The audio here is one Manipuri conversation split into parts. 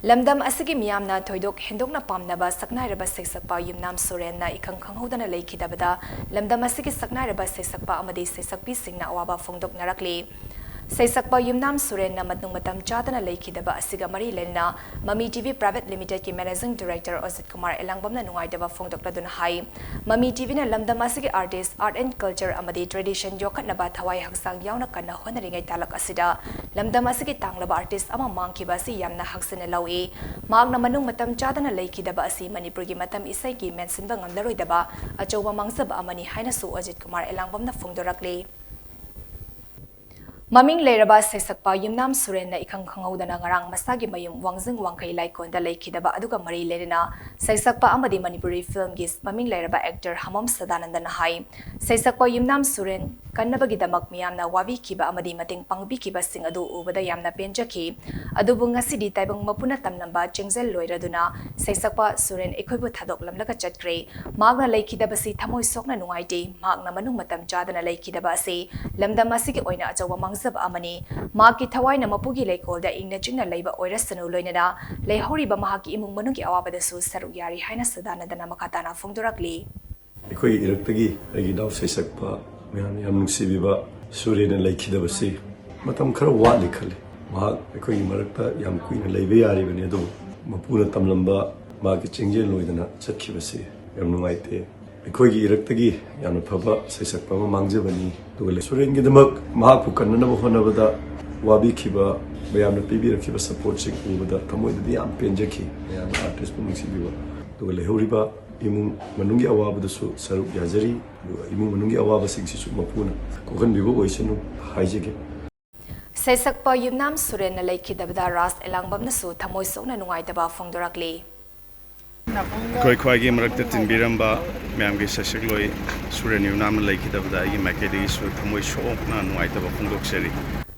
Lamdam asigi meeyam na thoidok hendokna pamnaba shaknairaba Sheishakpa Yumnam Suren na ikhang khanghoudana leikhidabada Lamdam asigi shaknairaba sheishakpa amadi sheishakpi shingna awaba phongdoknarakli Sheishakpa Yumnam Suren na matnung matam chadana leikhidaba asiga mari lenna MAMI TV Private Limited ki Managing Director Ozit Kumar Elangbam na nungaidaba phongdokladuna hai MAMI TV na Lamdam asigi artist art and culture amadi tradition yokhatnaba thawai hangsang yauna kanna honaringai talak asida Lamdam asigi tanglaba artist ama mangkiba si yamna haksina lawi magna manung matam chadana leikhidaba asi Manipur gi matam isai ki mention ba ngamlaroidaba achauba mangzaba amani haina su Ozit Kumar Elangbam na phongdorakli Maming leiraba Sheishakpa Yumnam Suren na ikhang khanghoudana ngarang masagi mayum wangjing wangkai laikonda leikhidaba aduga mari lerina Sheishakpa amadi Manipuri film gis maming leiraba actor Hamam Sadanandana hai Sheishakpa Yumnam Suren kannabagi damak miyamna wabi kiba amadi mating pangbi kiba sing adu ubada yamna penjaki adubu ngasidi taibang mapuna tamnamba chengzel loiraduna Sheishakpa Suren ekhoibu thadok lamlaga chatkre magna leikhidaba si thamoi sokna nungaite magna manung matam chadana leikhidaba si lamdam asigi oina achawa zab amani maki thawai na mapugi leikol da ingna chingna leiba oirasanu loinana leihoriba mahaki imung manugi awabada su saruk yari haina sadana dana makatana phongdorakli Ikoi iraktagi agi daw Sheishakpa mehan yam nungsibiba Suren leikhidabasi matam khara wali khale mahak ikoi marakta yam kuina leibe yari bane do mapuna tamlamba maki chingje loidana chakhibasi yam nungaite Ikoi iraktagi yam phaba Sheishakpa ma mangjabani Dugale Suren gi damak mahak pukanna bo honabada wabi khiba bayamna pibi rakhiba support sing ubada thamoi di yam penjaki yam artist bu nungsibiba dugale horiba imung manungi awabada su saruk yajari imung manungi awaba sing sisu mapuna kokhan bibo oisanu haijege Sheishakpa Yumnam Suren na leikhidabada ras elangbam na su thamoi sokna nungaitaba phongdorakli Koi khwagi marakta tinbiramba myamgi sashakloi Suren Yumnam leikhidabada agi makedi su thamoi sokna nungaitaba phongdokseri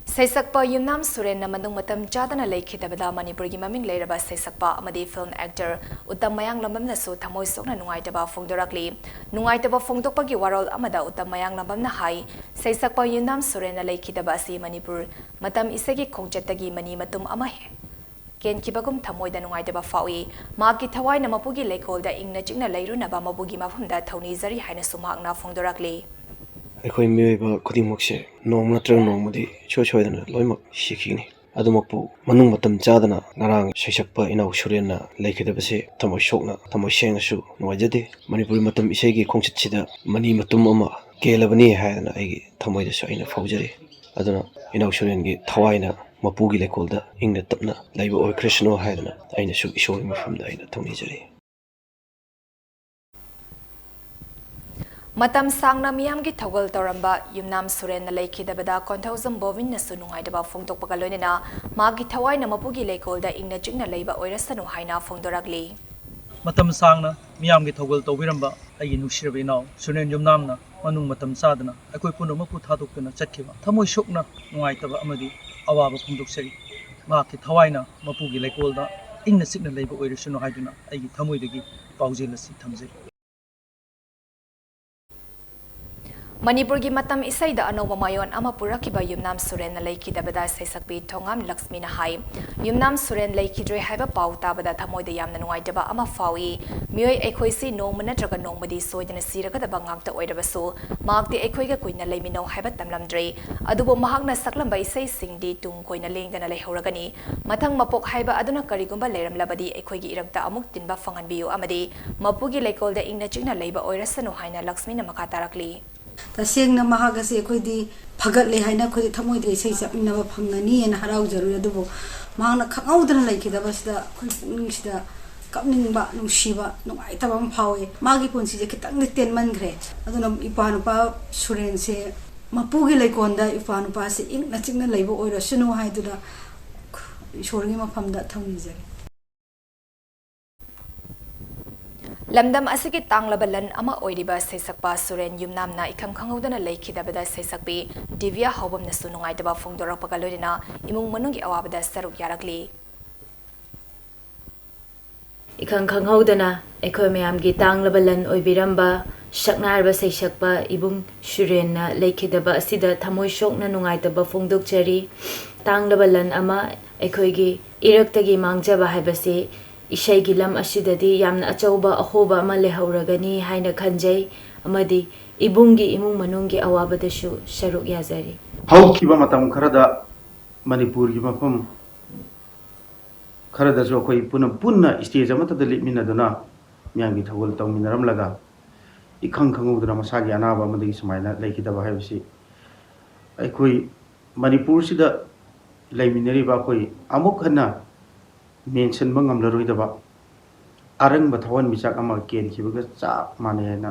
Sheishakpa Yumnam Suren na manung matam chadana leikhidabada Manipur gi maming leiraba Sheishakpa amadi film actor Uttam Mayang Lambam na su thamoi sokna nungaitaba phongdorakli nungaitaba phongdokpagi warol amada Uttam Mayang Lambam na hai Sheishakpa Yumnam Suren na leikhidaba asi Manipur matam isagi khongchatagi mani matum ama Ken kibagum thamoida nungaitaba fawi maki thawai na mapugi leikolda ingna chingna leirunaba mabugi mafamda thoni zari haina sumhakna phongdorakli Ekhoi miyoiba khudimokse nong natrang nongmadi choidana loimak sikhini adumakpu manung matam chadana ngarang Sheishakpa inaw Suren na leikhidabase thamoi sokna thamoi sengnasu nuwajade Manipuri matam isegi khongchitchida mani matum ama kelabani haina aigi thamoida su aina faujari aduna inaw Suren gi thawaina mapugi lekolda ingna tapna laiba oi krishno haidana aina su ishori mafamda aina thonijari Matam sangna miyam gi thawal toramba Yumnam Suren na leikhidabada konthawzam bovin na su nungaitaba phongdokpaga loinena magi thawai na mapugi leikolda ingna chingna leiba oirasanu haina phongdorakli Matam sangna miyam gi thawal tawiramba ai nushirabe naw Suren Yumnam na manung matam sadana akoi punomapu thadokna chatkiba thamoi sokna nungaitaba amadi awaba phongdokseri maki thawaina mapugi leikolda ingna sikna leiba oirasanu haiduna ai thamoidagi paujelasi thamjai Manipur gi matam isai da anoba mayon ama purakiba Yumnam Suren na leikhidabada Sheishakpi thongam Lakshmi na hai Yumnam Suren leikhidre haiba pau tabada thamoida yamna nungaitaba ama fawi mioi ekhoisi nongma natraga nongmadi soidana siraga da bangakta oirabasu magti ekhoiga kuina leimino haiba tamlamdre adubo mahakna saklamba isai singdi tung koina lengdana leihoragani mathang mapok haiba aduna karigumba leiramlabadi ekhoigi irakta amuk tinba fanganbiu amadi mapugi leikolda ingna chingna leiba oirasanu haina Lakshmi na makatarakli Tasengna mahagase khodi phagat haina khodi thamoi de sei sapnaba phangani en harau jaru adubo mangna khanghoudana leikhidaba sida khoi pungning sida kapningba nungsiba nungaitaba phawe magi punsi je khitang ten man gre aduna ipanupa Suren se mapugi leikonda ipanupa se ingna chingna leibo oira sunu haiduna ishorgi mafamda thawni jare Lamdam asigi tanglabalan ama oiriba Sheishakpa Suren Yumnam na ikhang khanghoudana leikhidabada Sheishakpi Divya hobam na su nungaitaba phongdorakpaga loinena imung manungi awabada saruk yarakli ikhang khanghoudana ekhoi mayamgi tanglabalan oibiramba shaknairaba Sheishakpa ibung Suren na leikhidaba asida thamoi sokna nungaitaba phongdokchari tanglabalan ama ekhoigi ꯏꯔꯛꯇꯒꯤ ꯃꯥꯡꯖꯕ ꯍꯥꯏꯕꯁꯤ ꯏꯁꯩꯒꯤ ꯂꯝ ꯑꯁꯤꯗꯗꯤ ꯌꯥꯝꯅ ꯑꯆꯧꯕ ꯑꯍꯣꯕ ꯑꯃ ꯂꯩꯍꯧꯔꯒꯅꯤ ꯍꯥꯏꯅ ꯈꯟꯖꯩ ꯑꯃꯗꯤ ꯏꯕꯨꯡꯒꯤ ꯏꯃꯨꯡ ꯃꯅꯨꯡꯒꯤ ꯑꯋꯥꯕꯗꯁꯨ ꯁꯔꯨꯛ ꯌꯥꯖꯔꯤ ꯍꯧꯈꯤꯕ ꯃꯇꯝ ꯈꯔꯗ ꯃꯅꯤꯄꯨꯔꯒꯤ ꯃꯐꯝ ꯈꯔꯗꯁꯨ ꯑꯩꯈꯣꯏ ꯄꯨꯟꯅ ꯁ꯭ꯇꯦꯖ ꯑꯃꯠꯇꯗ ꯂꯦꯞꯃꯤꯟꯅꯗꯨꯅ ꯃꯤꯌꯥꯝꯒꯤ ꯊꯧꯒꯜ ꯇꯧꯃꯤꯟꯅꯔꯝꯂꯒ ꯏꯈꯪ ꯈꯪꯍꯧꯗꯅ ꯃꯁꯥꯒꯤ ꯑꯅꯥꯕ ꯑꯃꯗꯒꯤ ꯁꯨꯃꯥꯏꯅ ꯂꯩꯈꯤꯗꯕ ꯍꯥꯏꯕꯁꯤ ꯑꯩꯈꯣꯏ ꯃꯅꯤꯄꯨꯔꯁꯤꯗ ꯂꯩꯃꯤꯟꯅꯔꯤꯕ ꯑꯩꯈꯣই ꯑꯃꯨꯛ ꯍꯟꯅ ꯃꯦꯟꯁꯤꯟꯕ ꯉꯝꯂꯔꯣꯏꯗꯕ ꯑꯔꯪꯕ ꯊꯋꯥꯟꯃꯤꯆꯥꯛ ꯑꯃ ꯀꯦꯟꯈꯤꯕꯒ ꯆꯞ ꯃꯥꯟꯅꯩ ꯍꯥꯏꯅ